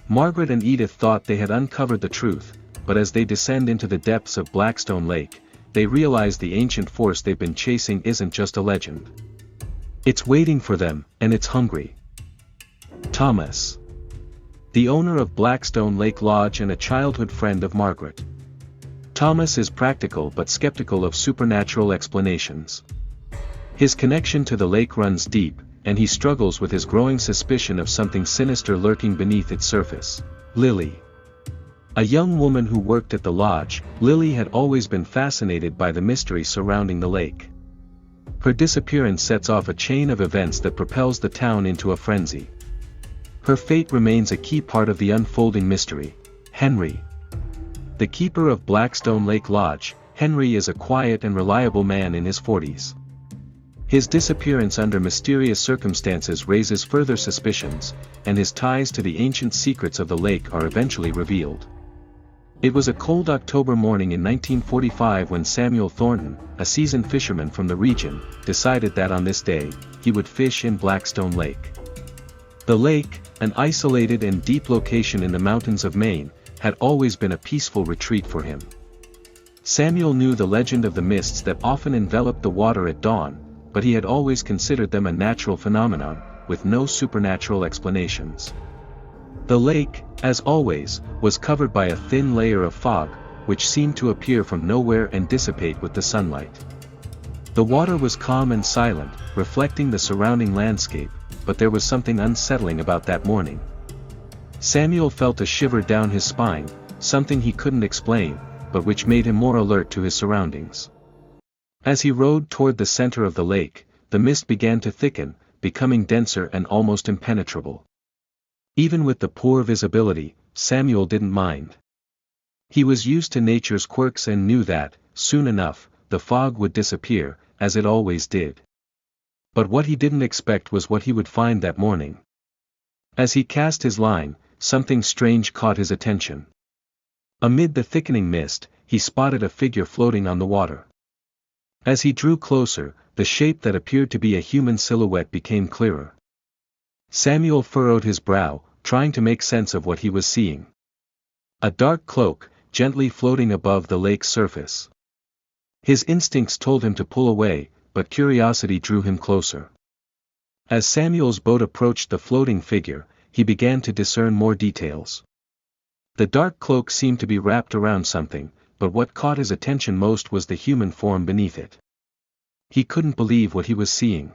Margaret and Edith thought they had uncovered the truth, but as they descend into the depths of Blackstone Lake, they realize the ancient force they've been chasing isn't just a legend. It's waiting for them, and it's hungry. Thomas, the owner of Blackstone Lake Lodge and a childhood friend of Margaret. Thomas is practical but skeptical of supernatural explanations. His connection to the lake runs deep, and he struggles with his growing suspicion of something sinister lurking beneath its surface. Lily, a young woman who worked at the lodge, Lily had always been fascinated by the mystery surrounding the lake. Her disappearance sets off a chain of events that propels the town into a frenzy. Her fate remains a key part of the unfolding mystery. Henry, the keeper of Blackstone Lake Lodge, Henry is a quiet and reliable man in his 40s. His disappearance under mysterious circumstances raises further suspicions, and his ties to the ancient secrets of the lake are eventually revealed. It was a cold October morning in 1945 when Samuel Thornton, a seasoned fisherman from the region, decided that on this day, he would fish in Blackstone Lake. The lake, an isolated and deep location in the mountains of Maine, had always been a peaceful retreat for him. Samuel knew the legend of the mists that often enveloped the water at dawn, but he had always considered them a natural phenomenon, with no supernatural explanations. The lake, as always, was covered by a thin layer of fog, which seemed to appear from nowhere and dissipate with the sunlight. The water was calm and silent, reflecting the surrounding landscape, but there was something unsettling about that morning. Samuel felt a shiver down his spine, something he couldn't explain, but which made him more alert to his surroundings. As he rowed toward the center of the lake, the mist began to thicken, becoming denser and almost impenetrable. Even with the poor visibility, Samuel didn't mind. He was used to nature's quirks and knew that, soon enough, the fog would disappear, as it always did. But what he didn't expect was what he would find that morning. As he cast his line, something strange caught his attention. Amid the thickening mist, he spotted a figure floating on the water. As he drew closer, the shape that appeared to be a human silhouette became clearer. Samuel furrowed his brow, trying to make sense of what he was seeing. A dark cloak, gently floating above the lake's surface. His instincts told him to pull away, but curiosity drew him closer. As Samuel's boat approached the floating figure, he began to discern more details. The dark cloak seemed to be wrapped around something, but what caught his attention most was the human form beneath it. He couldn't believe what he was seeing.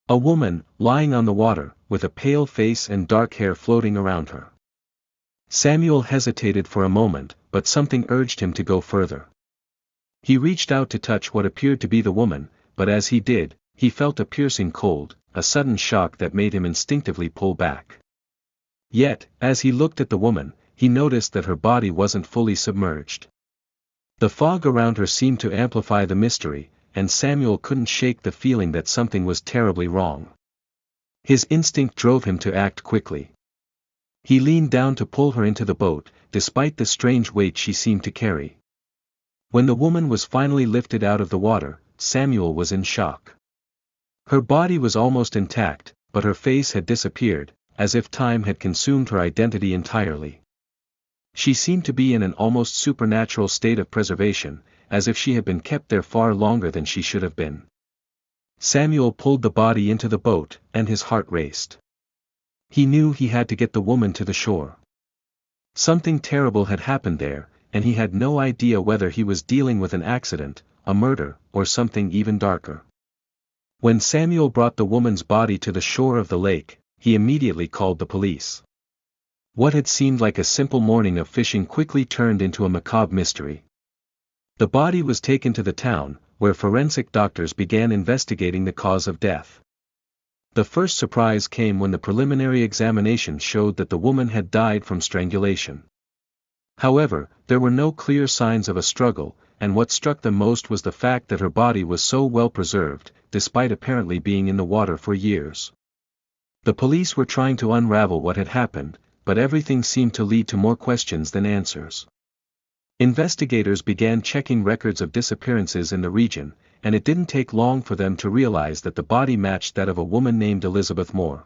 A woman, lying on the water, with a pale face and dark hair floating around her. Samuel hesitated for a moment, but something urged him to go further. He reached out to touch what appeared to be the woman, but as he did, he felt a piercing cold, a sudden shock that made him instinctively pull back. Yet, as he looked at the woman, he noticed that her body wasn't fully submerged. The fog around her seemed to amplify the mystery, and Samuel couldn't shake the feeling that something was terribly wrong. His instinct drove him to act quickly. He leaned down to pull her into the boat, despite the strange weight she seemed to carry. When the woman was finally lifted out of the water, Samuel was in shock. Her body was almost intact, but her face had disappeared, as if time had consumed her identity entirely. She seemed to be in an almost supernatural state of preservation, as if she had been kept there far longer than she should have been. Samuel pulled the body into the boat, and his heart raced. He knew he had to get the woman to the shore. Something terrible had happened there, and he had no idea whether he was dealing with an accident, a murder, or something even darker. When Samuel brought the woman's body to the shore of the lake, he immediately called the police. What had seemed like a simple morning of fishing quickly turned into a macabre mystery. The body was taken to the town, where forensic doctors began investigating the cause of death. The first surprise came when the preliminary examination showed that the woman had died from strangulation. However, there were no clear signs of a struggle, and what struck them most was the fact that her body was so well preserved, despite apparently being in the water for years. The police were trying to unravel what had happened, but everything seemed to lead to more questions than answers. Investigators began checking records of disappearances in the region, and it didn't take long for them to realize that the body matched that of a woman named Elizabeth Moore.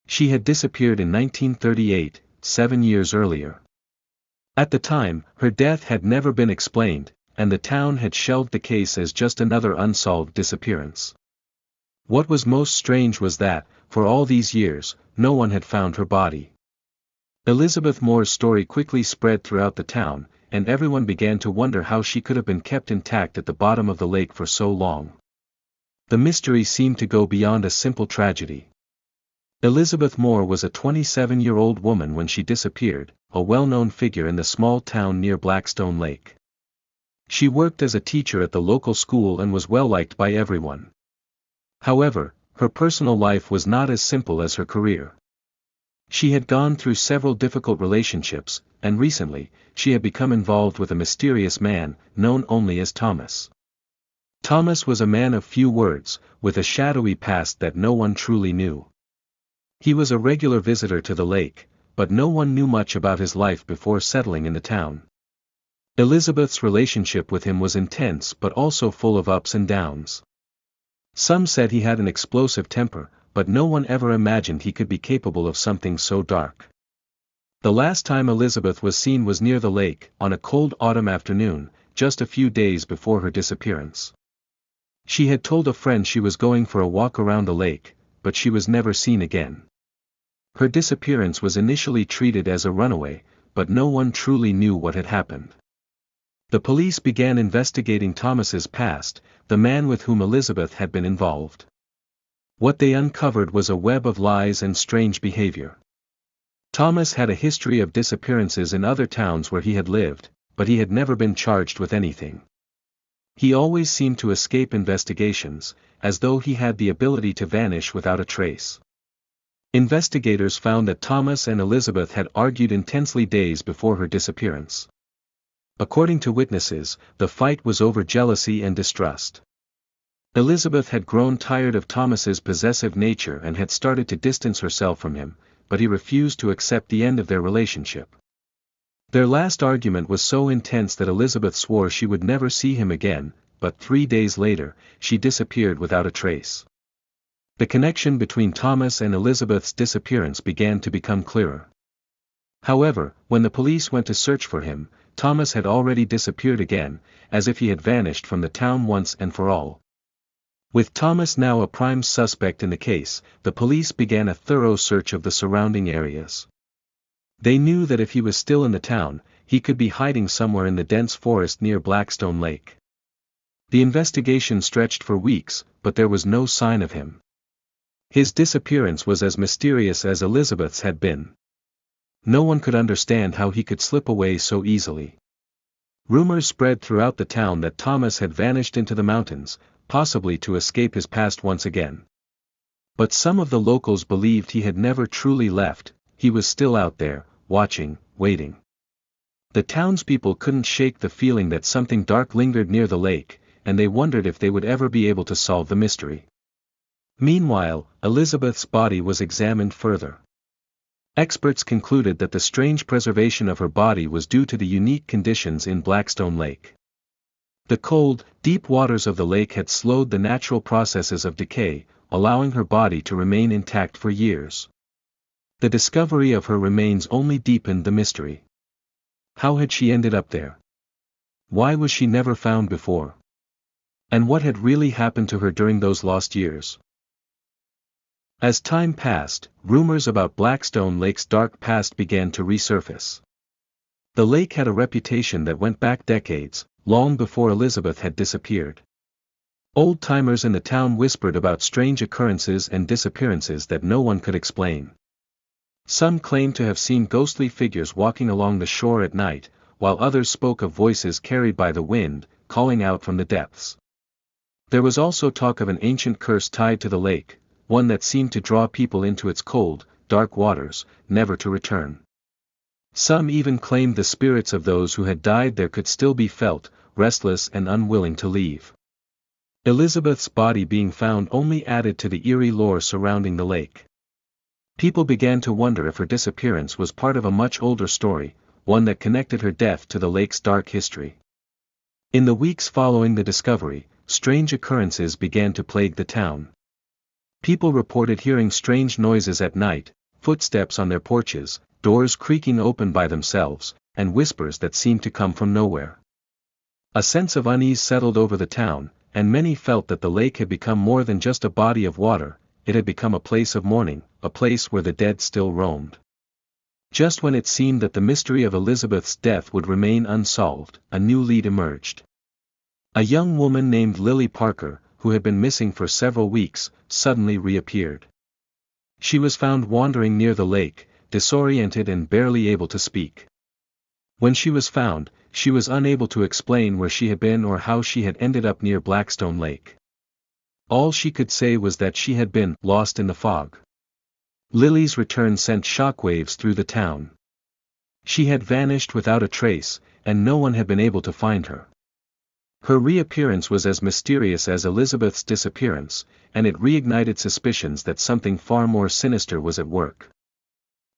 She had disappeared in 1938, 7 years earlier. At the time, her death had never been explained, and the town had shelved the case as just another unsolved disappearance. What was most strange was that, for all these years, no one had found her body. Elizabeth Moore's story quickly spread throughout the town, and everyone began to wonder how she could have been kept intact at the bottom of the lake for so long. The mystery seemed to go beyond a simple tragedy. Elizabeth Moore was a 27-year-old woman when she disappeared, a well-known figure in the small town near Blackstone Lake. She worked as a teacher at the local school and was well-liked by everyone. However, her personal life was not as simple as her career. She had gone through several difficult relationships, and recently, she had become involved with a mysterious man, known only as Thomas. Thomas was a man of few words, with a shadowy past that no one truly knew. He was a regular visitor to the lake, but no one knew much about his life before settling in the town. Elizabeth's relationship with him was intense but also full of ups and downs. Some said he had an explosive temper, but no one ever imagined he could be capable of something so dark. The last time Elizabeth was seen was near the lake, on a cold autumn afternoon, just a few days before her disappearance. She had told a friend she was going for a walk around the lake, but she was never seen again. Her disappearance was initially treated as a runaway, but no one truly knew what had happened. The police began investigating Thomas's past, the man with whom Elizabeth had been involved. What they uncovered was a web of lies and strange behavior. Thomas had a history of disappearances in other towns where he had lived, but he had never been charged with anything. He always seemed to escape investigations, as though he had the ability to vanish without a trace. Investigators found that Thomas and Elizabeth had argued intensely days before her disappearance. According to witnesses, the fight was over jealousy and distrust. Elizabeth had grown tired of Thomas's possessive nature and had started to distance herself from him, but he refused to accept the end of their relationship. Their last argument was so intense that Elizabeth swore she would never see him again, but 3 days later, she disappeared without a trace. The connection between Thomas and Elizabeth's disappearance began to become clearer. However, when the police went to search for him, Thomas had already disappeared again, as if he had vanished from the town once and for all. With Thomas now a prime suspect in the case, the police began a thorough search of the surrounding areas. They knew that if he was still in the town, he could be hiding somewhere in the dense forest near Blackstone Lake. The investigation stretched for weeks, but there was no sign of him. His disappearance was as mysterious as Elizabeth's had been. No one could understand how he could slip away so easily. Rumors spread throughout the town that Thomas had vanished into the mountains, possibly to escape his past once again. But some of the locals believed he had never truly left, he was still out there, watching, waiting. The townspeople couldn't shake the feeling that something dark lingered near the lake, and they wondered if they would ever be able to solve the mystery. Meanwhile, Elizabeth's body was examined further. Experts concluded that the strange preservation of her body was due to the unique conditions in Blackstone Lake. The cold, deep waters of the lake had slowed the natural processes of decay, allowing her body to remain intact for years. The discovery of her remains only deepened the mystery. How had she ended up there? Why was she never found before? And what had really happened to her during those lost years? As time passed, rumors about Blackstone Lake's dark past began to resurface. The lake had a reputation that went back decades, long before Elizabeth had disappeared. Old-timers in the town whispered about strange occurrences and disappearances that no one could explain. Some claimed to have seen ghostly figures walking along the shore at night, while others spoke of voices carried by the wind, calling out from the depths. There was also talk of an ancient curse tied to the lake, one that seemed to draw people into its cold, dark waters, never to return. Some even claimed the spirits of those who had died there could still be felt, restless and unwilling to leave. Elizabeth's body being found only added to the eerie lore surrounding the lake. People began to wonder if her disappearance was part of a much older story, one that connected her death to the lake's dark history. In the weeks following the discovery, strange occurrences began to plague the town. People reported hearing strange noises at night, footsteps on their porches, doors creaking open by themselves, and whispers that seemed to come from nowhere. A sense of unease settled over the town, and many felt that the lake had become more than just a body of water, it had become a place of mourning, a place where the dead still roamed. Just when it seemed that the mystery of Elizabeth's death would remain unsolved, a new lead emerged. A young woman named Lily Parker, who had been missing for several weeks, suddenly reappeared. She was found wandering near the lake, disoriented and barely able to speak. When she was found, she was unable to explain where she had been or how she had ended up near Blackstone Lake. All she could say was that she had been lost in the fog. Lily's return sent shockwaves through the town. She had vanished without a trace, and no one had been able to find her. Her reappearance was as mysterious as Elizabeth's disappearance, and it reignited suspicions that something far more sinister was at work.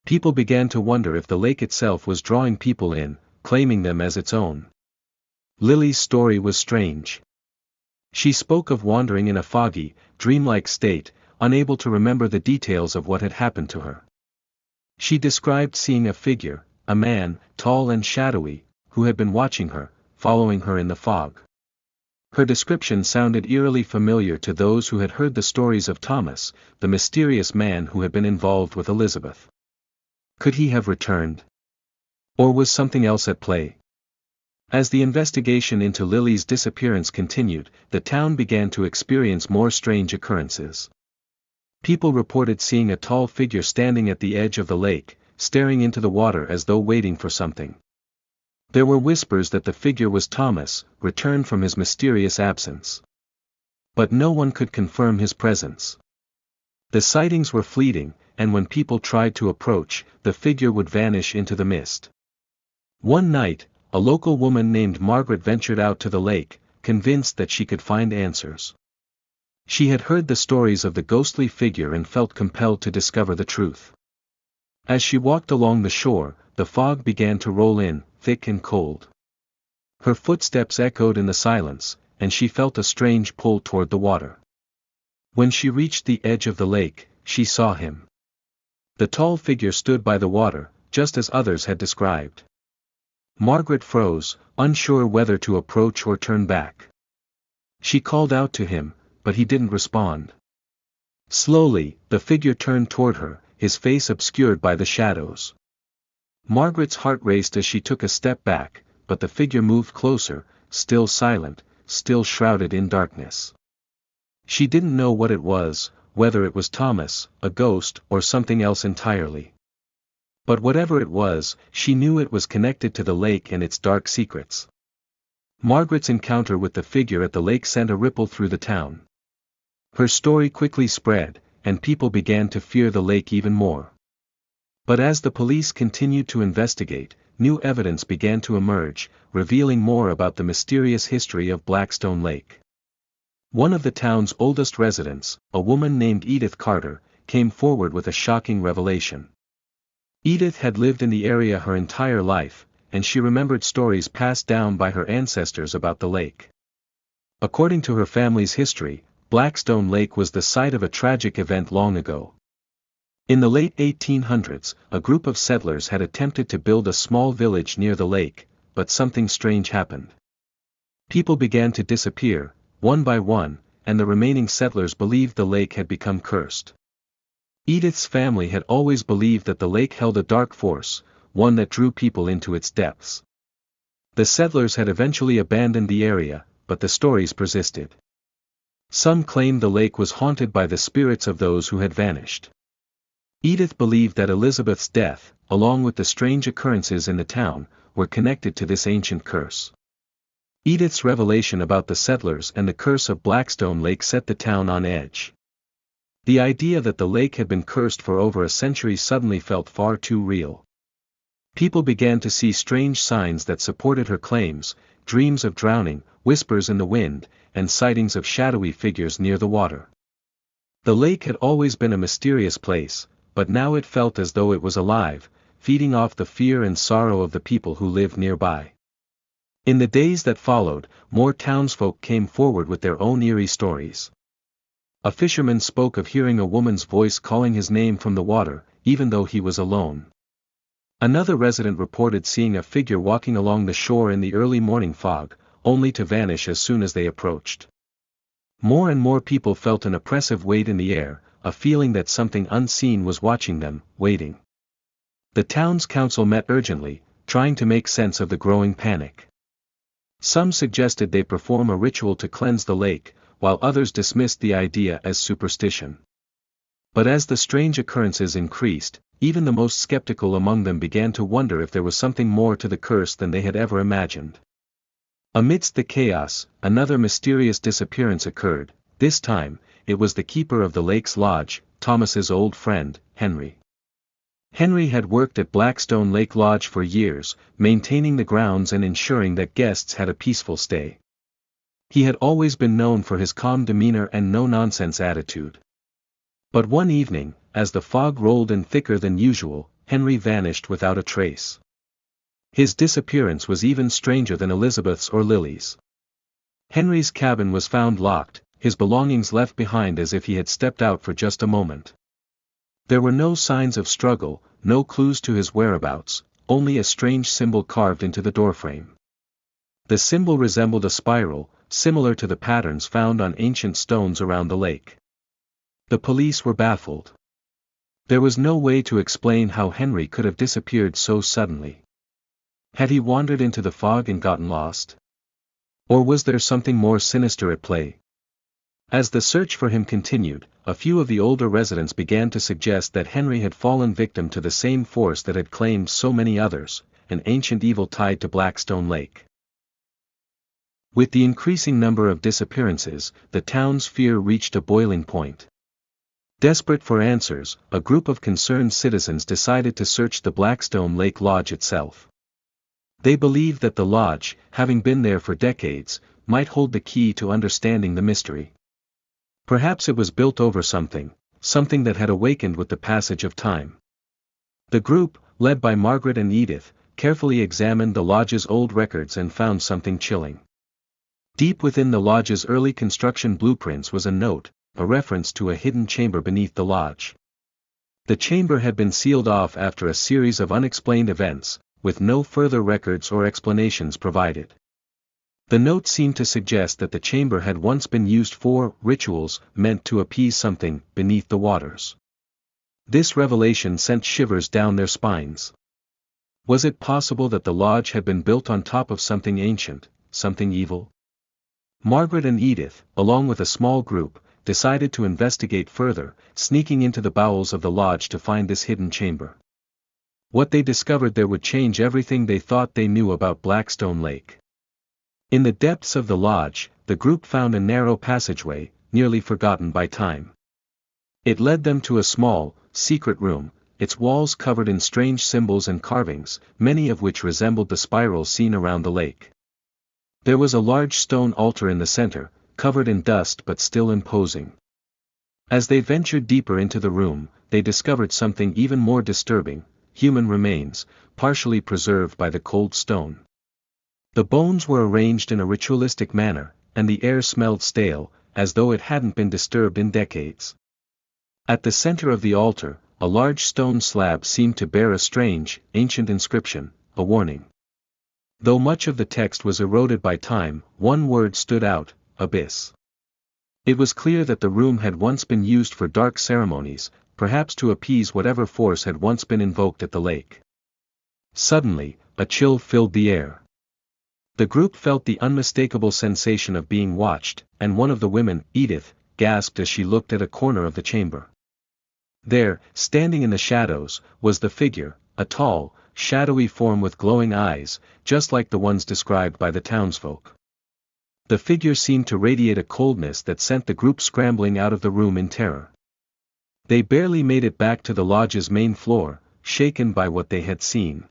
People began to wonder if the lake itself was drawing people in, claiming them as its own. Lily's story was strange. She spoke of wandering in a foggy, dreamlike state, unable to remember the details of what had happened to her. She described seeing a figure, a man, tall and shadowy, who had been watching her, following her in the fog. Her description sounded eerily familiar to those who had heard the stories of Thomas, the mysterious man who had been involved with Elizabeth. Could he have returned? Or was something else at play? As the investigation into Lily's disappearance continued, the town began to experience more strange occurrences. People reported seeing a tall figure standing at the edge of the lake, staring into the water as though waiting for something. There were whispers that the figure was Thomas, returned from his mysterious absence. But no one could confirm his presence. The sightings were fleeting, and when people tried to approach, the figure would vanish into the mist. One night, a local woman named Margaret ventured out to the lake, convinced that she could find answers. She had heard the stories of the ghostly figure and felt compelled to discover the truth. As she walked along the shore, the fog began to roll in, thick and cold. Her footsteps echoed in the silence, and she felt a strange pull toward the water. When she reached the edge of the lake, she saw him. The tall figure stood by the water, just as others had described. Margaret froze, unsure whether to approach or turn back. She called out to him, but he didn't respond. Slowly, the figure turned toward her, his face obscured by the shadows. Margaret's heart raced as she took a step back, but the figure moved closer, still silent, still shrouded in darkness. She didn't know what it was, whether it was Thomas, a ghost, or something else entirely. But whatever it was, she knew it was connected to the lake and its dark secrets. Margaret's encounter with the figure at the lake sent a ripple through the town. Her story quickly spread, and people began to fear the lake even more. But as the police continued to investigate, new evidence began to emerge, revealing more about the mysterious history of Blackstone Lake. One of the town's oldest residents, a woman named Edith Carter, came forward with a shocking revelation. Edith had lived in the area her entire life, and she remembered stories passed down by her ancestors about the lake. According to her family's history, Blackstone Lake was the site of a tragic event long ago. In the late 1800s, a group of settlers had attempted to build a small village near the lake, but something strange happened. People began to disappear, one by one, and the remaining settlers believed the lake had become cursed. Edith's family had always believed that the lake held a dark force, one that drew people into its depths. The settlers had eventually abandoned the area, but the stories persisted. Some claimed the lake was haunted by the spirits of those who had vanished. Edith believed that Elizabeth's death, along with the strange occurrences in the town, were connected to this ancient curse. Edith's revelation about the settlers and the curse of Blackstone Lake set the town on edge. The idea that the lake had been cursed for over a century suddenly felt far too real. People began to see strange signs that supported her claims, dreams of drowning, whispers in the wind, and sightings of shadowy figures near the water. The lake had always been a mysterious place, but now it felt as though it was alive, feeding off the fear and sorrow of the people who lived nearby. In the days that followed, more townsfolk came forward with their own eerie stories. A fisherman spoke of hearing a woman's voice calling his name from the water, even though he was alone. Another resident reported seeing a figure walking along the shore in the early morning fog, only to vanish as soon as they approached. More and more people felt an oppressive weight in the air, a feeling that something unseen was watching them, waiting. The town's council met urgently, trying to make sense of the growing panic. Some suggested they perform a ritual to cleanse the lake, while others dismissed the idea as superstition. But as the strange occurrences increased, even the most skeptical among them began to wonder if there was something more to the curse than they had ever imagined. Amidst the chaos, another mysterious disappearance occurred. This time, it was the keeper of the lake's lodge, Thomas's old friend, Henry. Henry had worked at Blackstone Lake Lodge for years, maintaining the grounds and ensuring that guests had a peaceful stay. He had always been known for his calm demeanor and no-nonsense attitude. But one evening, as the fog rolled in thicker than usual, Henry vanished without a trace. His disappearance was even stranger than Elizabeth's or Lily's. Henry's cabin was found locked, his belongings left behind as if he had stepped out for just a moment. There were no signs of struggle, no clues to his whereabouts, only a strange symbol carved into the doorframe. The symbol resembled a spiral, similar to the patterns found on ancient stones around the lake. The police were baffled. There was no way to explain how Henry could have disappeared so suddenly. Had he wandered into the fog and gotten lost? Or was there something more sinister at play? As the search for him continued, a few of the older residents began to suggest that Henry had fallen victim to the same force that had claimed so many others, an ancient evil tied to Blackstone Lake. With the increasing number of disappearances, the town's fear reached a boiling point. Desperate for answers, a group of concerned citizens decided to search the Blackstone Lake Lodge itself. They believed that the lodge, having been there for decades, might hold the key to understanding the mystery. Perhaps it was built over something that had awakened with the passage of time. The group, led by Margaret and Edith, carefully examined the lodge's old records and found something chilling. Deep within the lodge's early construction blueprints was a note, a reference to a hidden chamber beneath the lodge. The chamber had been sealed off after a series of unexplained events, with no further records or explanations provided. The note seemed to suggest that the chamber had once been used for rituals meant to appease something beneath the waters. This revelation sent shivers down their spines. Was it possible that the lodge had been built on top of something ancient, something evil? Margaret and Edith, along with a small group, decided to investigate further, sneaking into the bowels of the lodge to find this hidden chamber. What they discovered there would change everything they thought they knew about Blackstone Lake. In the depths of the lodge, the group found a narrow passageway, nearly forgotten by time. It led them to a small, secret room, its walls covered in strange symbols and carvings, many of which resembled the spirals seen around the lake. There was a large stone altar in the center, covered in dust but still imposing. As they ventured deeper into the room, they discovered something even more disturbing: human remains, partially preserved by the cold stone. The bones were arranged in a ritualistic manner, and the air smelled stale, as though it hadn't been disturbed in decades. At the center of the altar, a large stone slab seemed to bear a strange, ancient inscription, a warning. Though much of the text was eroded by time, one word stood out: abyss. It was clear that the room had once been used for dark ceremonies, perhaps to appease whatever force had once been invoked at the lake. Suddenly, a chill filled the air. The group felt the unmistakable sensation of being watched, and one of the women, Edith, gasped as she looked at a corner of the chamber. There, standing in the shadows, was the figure, a tall, shadowy form with glowing eyes, just like the ones described by the townsfolk. The figure seemed to radiate a coldness that sent the group scrambling out of the room in terror. They barely made it back to the lodge's main floor, shaken by what they had seen.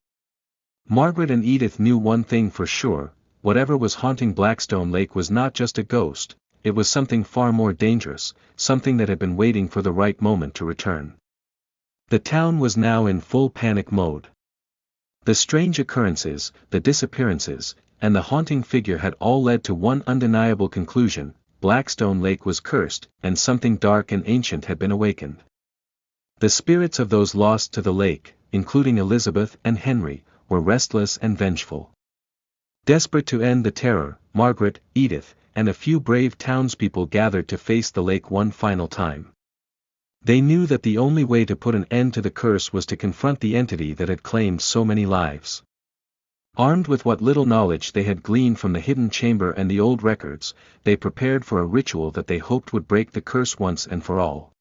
Margaret and Edith knew one thing for sure: whatever was haunting Blackstone Lake was not just a ghost, it was something far more dangerous, something that had been waiting for the right moment to return. The town was now in full panic mode. The strange occurrences, the disappearances, and the haunting figure had all led to one undeniable conclusion: Blackstone Lake was cursed, and something dark and ancient had been awakened. The spirits of those lost to the lake, including Elizabeth and Henry, were restless and vengeful. Desperate to end the terror, Margaret, Edith, and a few brave townspeople gathered to face the lake one final time. They knew that the only way to put an end to the curse was to confront the entity that had claimed so many lives. Armed with what little knowledge they had gleaned from the hidden chamber and the old records, they prepared for a ritual that they hoped would break the curse once and for all.